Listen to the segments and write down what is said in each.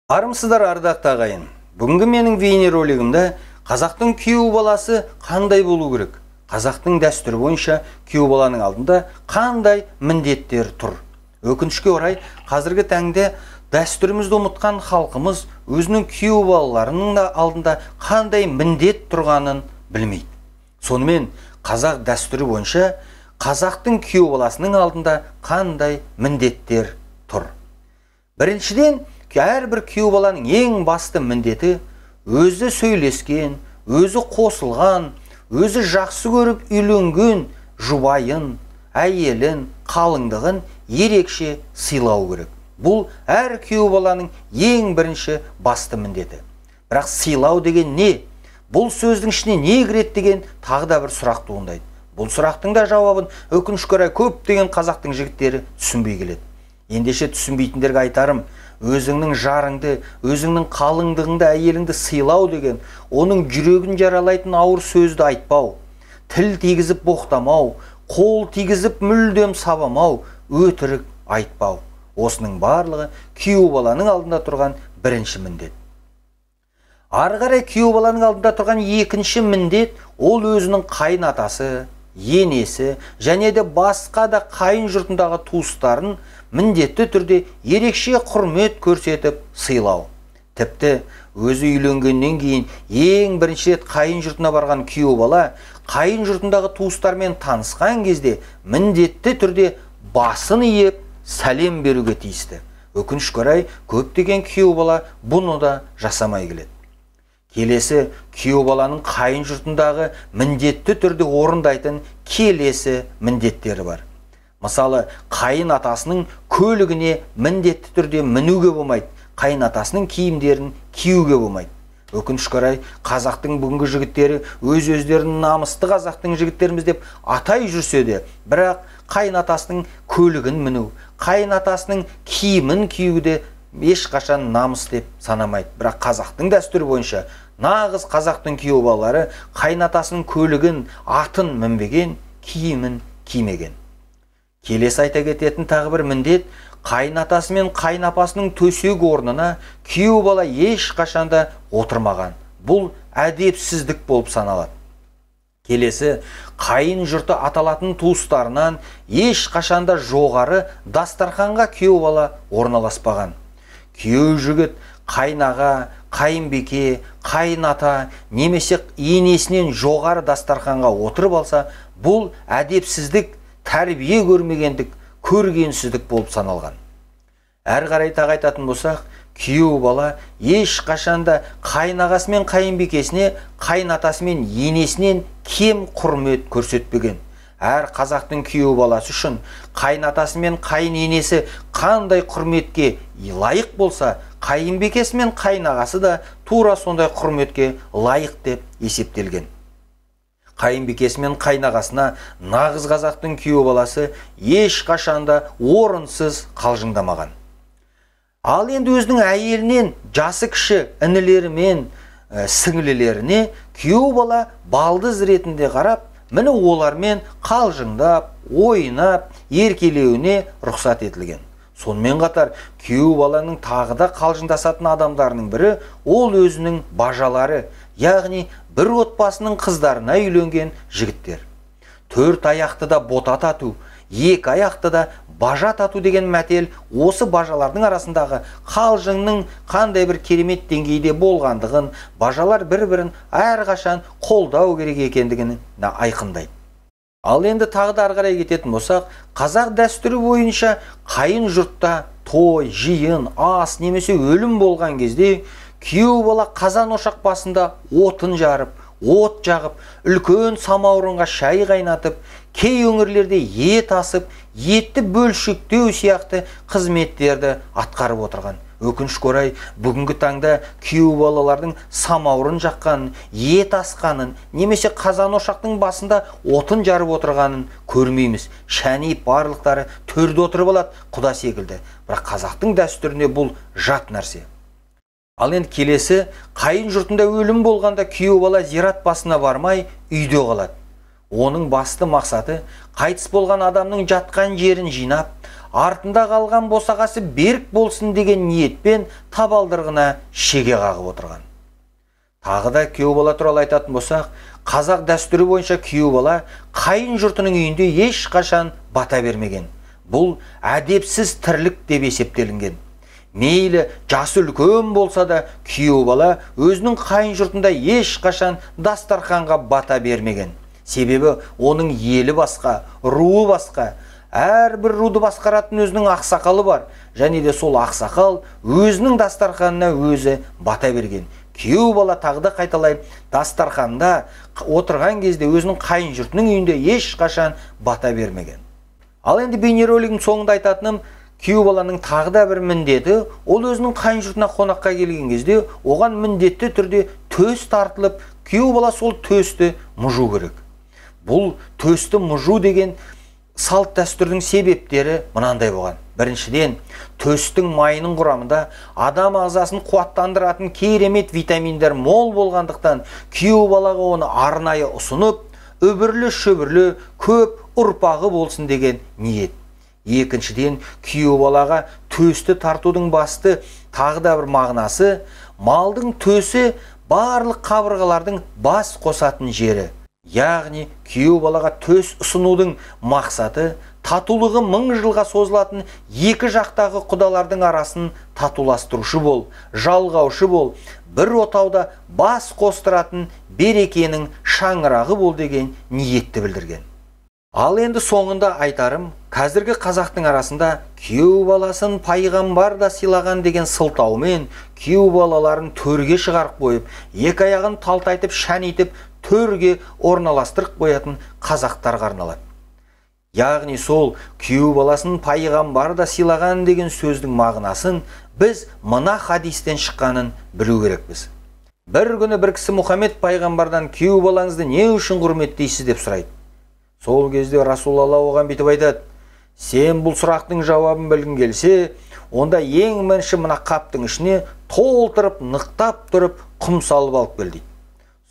Армысыздар ардақты ағайын. Бүгінгі менің бейнеролигімде қазақтың күйеу баласы қандай болу керек? Қазақтың дәстүрі бойынша күйеу баланың алдында қандай міндеттер тұр? Өкінішке орай, қазіргі таңда дәстүрімізді ұмытқан халқымыз өзінің күйеу балаларының да алдында қандай міндет тұрғанын білмейді. Сонымен қазақ дәстүрі бойынша қазақтың күйеу баласының алдында қандай міндеттер тұр? Біріншіден, әрбір күйеу баланың ең басты міндеті өзі сөйлескен, өзі қосылған, өзі жақсы көріп үйленген жұбайын, әйелін, қалыңдығын ерекше сыйлау керек. Бұл әр күйеу баланың ең бірінші басты міндеті. Бірақ сыйлау деген не? Бұл сөздің ішіне не кіреді деген тағы да бір сұрақ туындайды. Бұл сұрақтың да жауабын өкінішке орай көптеген қазақтың жігіттері түсінбей келеді. Ендеше түсінбейтіндерге айтарым, өзіңнің жарыңды, өзіңнің қалыңдығыңды, әйеліңді сыйлау деген, оның жүрегін жаралайтын ауыр сөзді айтпау, тіл тигізіп боқтамау, қол тигізіп мүлдем сабамау, өтірік айтпау. Осының барлығы күйеу баланың алдында тұрған бірінші міндет. Ары қарай күйеу баланың алдында тұрған екінші міндет, ол өзінің қайын атасы, енесі және де басқа да қайын жұртындағы туыстарын міндетті түрде ерекше құрмет көрсетіп сыйлау. Тіпті өзі үйленгеннен кейін ең бірінші рет қайын жұртына барған күйеу бала қайын жұртындағы туыстармен танысқан кезде міндетті түрде басын иіп сәлем беруге тиісті. Өкінішке орай, көптеген күйеу бала бұны да жасамай келеді. Келесі, күйеу баланың қайын жұртындағы міндетті түрде орындайтын келесі міндеттері бар. Мысалы, қайын атасының көлігіне міндетті түрде мінуге болмайды, қайын атасының киімдерін киюге болмайды. Өкінішке орай, қазақтың бүгінгі жігіттері өз-өздерін намысты қазақтың жігіттеріміз деп атай жүрсе де, бірақ қайын атасының көлігін міну, қайын атасының киімін киюде ешқашан намыс деп санамайды. Бірақ қазақтың дәстүрі бойынша нағыз қазақтың күйеу балалары қайын атасының көлігін, атын мінбеген, киімін кимеген. Келесі айта кететін тағы бір міндет, қайын атасы мен қайын апасының төсек орнына күйеу бала ешқашанда отырмаған. Бұл әдепсіздік болып саналады. Келесі, қайын жұрты аталатын туыстарынан ешқашанда жоғары дастарханға күйеу бала орналаспаған. Күйеу жігіт қайнаға, қайынбеке, қайын ата немесе енесінен жоғары дастарханға отырып алса, бұл әдепсіздік, тәрбие көрмегендік, көргенсіздік болып саналған. Әр қарай тағы айтатын болсақ, күйеу бала ешқашанда қайнағасы мен қайынбекесіне, қайын атасы мен енесінен кем құрмет көрсетпеген. Әр қазақтың күйеу баласы үшін қайын атасы мен қайын енесі қандай құрметке лайық болса, қайынбекесі мен қайнағасы да тура сондай құрметке лайық деп есептелген. Қайынбекесі мен қайнағасына нағыз қазақтың күйеу баласы ешқашанда орынсыз қалжыңдамаған. Ал енді өзінің әйелінен жасы кіші інілері мен сіңлілеріне күйеу бала балдыз ретінде қарап, міне олармен қалжыңдап, ойнап, еркелеуіне рұқсат етілген. Сонымен қатар, күйеу баланың тағы да қалжыңдасатын адамдарының бірі ол өзінің бажалары, яғни бір отбасының қыздарына үйленген жігіттер. Төрт аяқты да бота тату, екі аяқты да бажа тату деген мәтел осы бажалардың арасындағы қалжыңның қандай бір керемет деңгейде болғандығын, бажалар бір-бірін әрқашан қолдау керек екендігін айқындайды. Ал енді тағы да ары қарай кететін болсақ, қазақ дәстүрі бойынша қайын жұртта той, жиын, ас немесе өлім болған кезде күйеу бала қазан ошақ басында отын жарып, от жағып, үлкен самаурынға шай қайнатып, кей өңірлерде ет асып, етті бөлшектеу сияқты қызметтерді атқарып отырған. Өкінішке орай, бүгінгі таңда күйеу балалардың самаурын жаққанын, ет асқанын, немесе қазан ошақтың басында отын жарып отырғанын көрмейміз. Шәнейіп барлықтары төрде отырып алады, құда секілді. Бірақ қазақтың дәстүріне бұл жат нәрсе. Ал енді келесі, қайын жұртында өлім болғанда күйеу бала зират басына бармай үйде қалады. Оның басты мақсаты қайтыс болған адамның жатқан жерін жинап, артында қалған босағасы берік болсын деген ниетпен табалдырығына шеге қағып отырған. Тағы да күйеу бала туралы айтатын болсақ, қазақ дәстүрі бойынша күйеу бала қайын жұртының үйінде ешқашан бата бермеген. Бұл әдепсіз тірлік деп есептелінген. Мейлі жасы үлкен болса да, күйеу бала өзінің қайын жұртында ешқашан дастарханға бата бермеген. Себебі оның елі басқа, руы басқа. Әрбір руды басқаратын өзінің ақсақалы бар, және де сол ақсақал өзінің дастарханына өзі бата берген. Күйеу бала тағы да қайталай, дастарханда отырған кезде өзінің қайын жұртының үйінде ешқашан бата бермеген. Ал енді бейнеролигтің соңында айтатыным, күйеу баланың тағы да бір міндеті, ол өзінің қайын жұртына қонаққа келген кезде оған міндетті түрде төс тартылып, күйеу бала сол төсті мұжу керек. Бұл төсті мұжу деген салт дәстүрдің себептері мынандай болған. Біріншіден, төстің майының құрамында адам ағзасын қуаттандыратын керемет витаминдер мол болғандықтан, күйеу балаға оны арнайы ұсынып, өбірлі шөбірлі көп ұрпағы болсын деген ниет. Екіншіден, күйеу балаға төсті тартудың басты тағы да бір мағынасы, малдың төсі барлық қабырғалардың бас қосатын жері. Яғни, күйеу балаға төс ұсынудың мақсаты татулығы 1000 жылға созылатын екі жақтағы құдалардың арасын татуластырушы бол, жалғаушы бол, бір отауда бас қостыратын берекенің шаңырағы бол деген ниетті білдірген. Ал енді соңында айтарым, қазіргі қазақтың арасында күйеу баласын пайғамбар да сыйлаған деген сылтаумен күйеу балаларын төрге шығарып қойып, екі аяғын талтайтып, шәнитіп, төрге орналастырып қоятын қазақтарға арналады. Яғни сол күйеу баласын пайғамбар да сыйлаған деген сөздің мағынасын біз мына хадистен шыққанын білу керекпіз. Бір күні бір кісі Мұхаммед пайғамбардан күйеу балаңызды не үшін құрметтейсіз деп сұрайды. Сол кезде Расулалла оған бүйтіп айтады: сен бұл сұрақтың жауабын білгің келсе, онда ең бірінші мына қаптың ішіне толтырып, нықтап тұрып, құм салып алып кел дейді.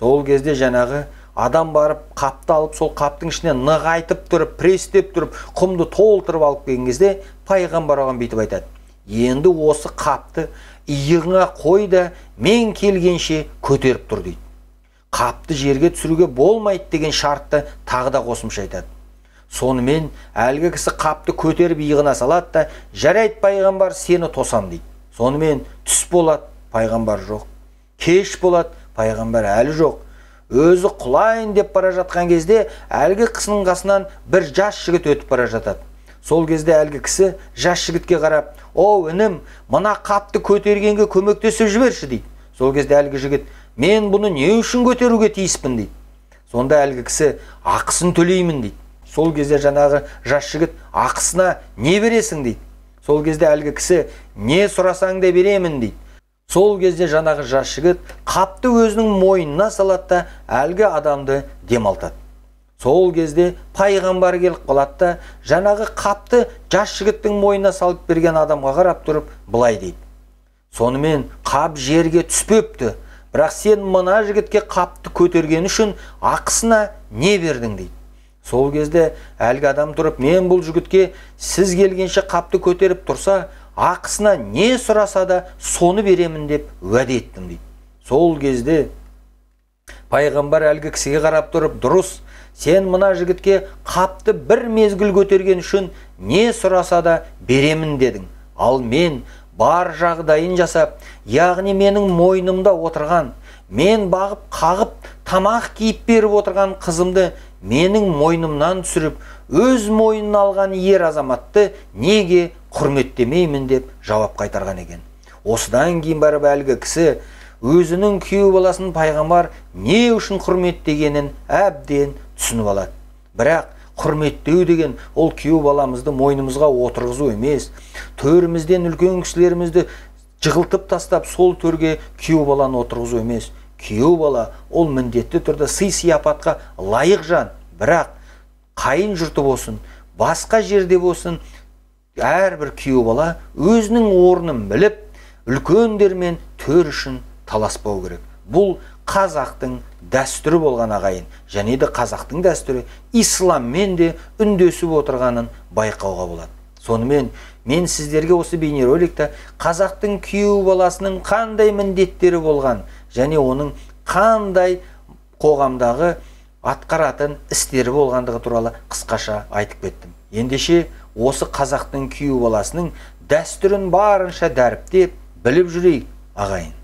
Сол кезде жаңағы адам барып қапты алып, сол қаптың ішіне нығайтып тұрып, престеп тұрып, құмды толтырып алып келген кезде пайғамбар оған бүйтіп айтады: енді осы қапты иығыңа қой да мен келгенше көтеріп тұр дейді. Қапты жерге түсіруге болмайды деген шартты тағы да қосымша айтады. Сонымен әлгі кісі қапты көтеріп иығына салады да: жарайды пайғамбар, сені тосам дейді. Сонымен түс болады, пайғамбар жоқ. Кеш болады, пайғамбар әлі жоқ. Өзі құлайын деп бара жатқан кезде әлгі кісінің қасынан бір жас жігіт өтіп бара жатады. Сол кезде әлгі кісі жас жігітке қарап: о інім, мына қапты көтергенге көмектесіп жіберші дейді. Сол кезде әлгі жігіт: мен бұны не үшін көтеруге тиіспін дейді. Сонда әлгі кісі: ақысын төлеймін дейді. Сол кезде жаңағы жас жігіт: ақысына не бересің дейді. Сол кезде әлгі кісі: не сұрасаң да беремін дейді. Сол кезде жаңағы жас жігіт қапты өзінің мойнына салады да әлгі адамды демалтады. Сол кезде пайғамбар келіп қалады да жаңағы қапты жас жігіттің мойнына салып берген адамға қарап тұрып былай дейді: сонымен қап жерге түспепті, бірақ сен мына жігітке қапты көтерген үшін ақысына не бердің дейді. Сол кезде әлгі адам тұрып: мен бұл жігітке сіз келгенше қапты көтеріп тұрса, ақысына не сұраса да соны беремін деп уәде еттім дейді. Сол кезде пайғамбар әлгі кісіге қарап тұрып: дұрыс, сен мына жігітке қапты бір мезгіл көтерген үшін не сұраса да беремін дедің. Ал мен бар жағдайын жасап, яғни менің мойнымда отырған, мен бағып қағып тамақ киіп беріп отырған қызымды менің мойнымнан түсіріп, өз мойнына алған ер азаматты неге құрметтемеймін деп жауап қайтарған екен. Осыдан кейін барып әлгі кісі өзінің күйеу баласын пайғамбар не үшін құрметтегенін әбден түсініп алады. Бірақ құрметтеу деген ол күйеу баламызды мойнымызға отырғызу емес, төрімізден үлкен кісілерімізді жығылтып тастап сол төрге күйеу баланы отырғызу емес. Күйеу бала ол міндетті түрде сый-сияпатқа лайық жан, бірақ қайын жұрты болсын, басқа жерде болсын, әрбір күйеу бала өзінің орнын біліп, үлкендермен төр үшін таласпау керек. Бұл қазақтың дәстүрі болған ағайын, және де қазақтың дәстүрі исламмен де үндесіп отырғанын байқауға болады. Сонымен мен сіздерге осы бейнероликте қазақтың күйеу баласының қандай міндеттері болған және оның қандай қоғамдағы атқаратын істері болғандығы туралы қысқаша айтып кеттім. Ендеше осы қазақтың күйеу баласының дәстүрін барынша дәріптеп біліп жүрейік ағайын.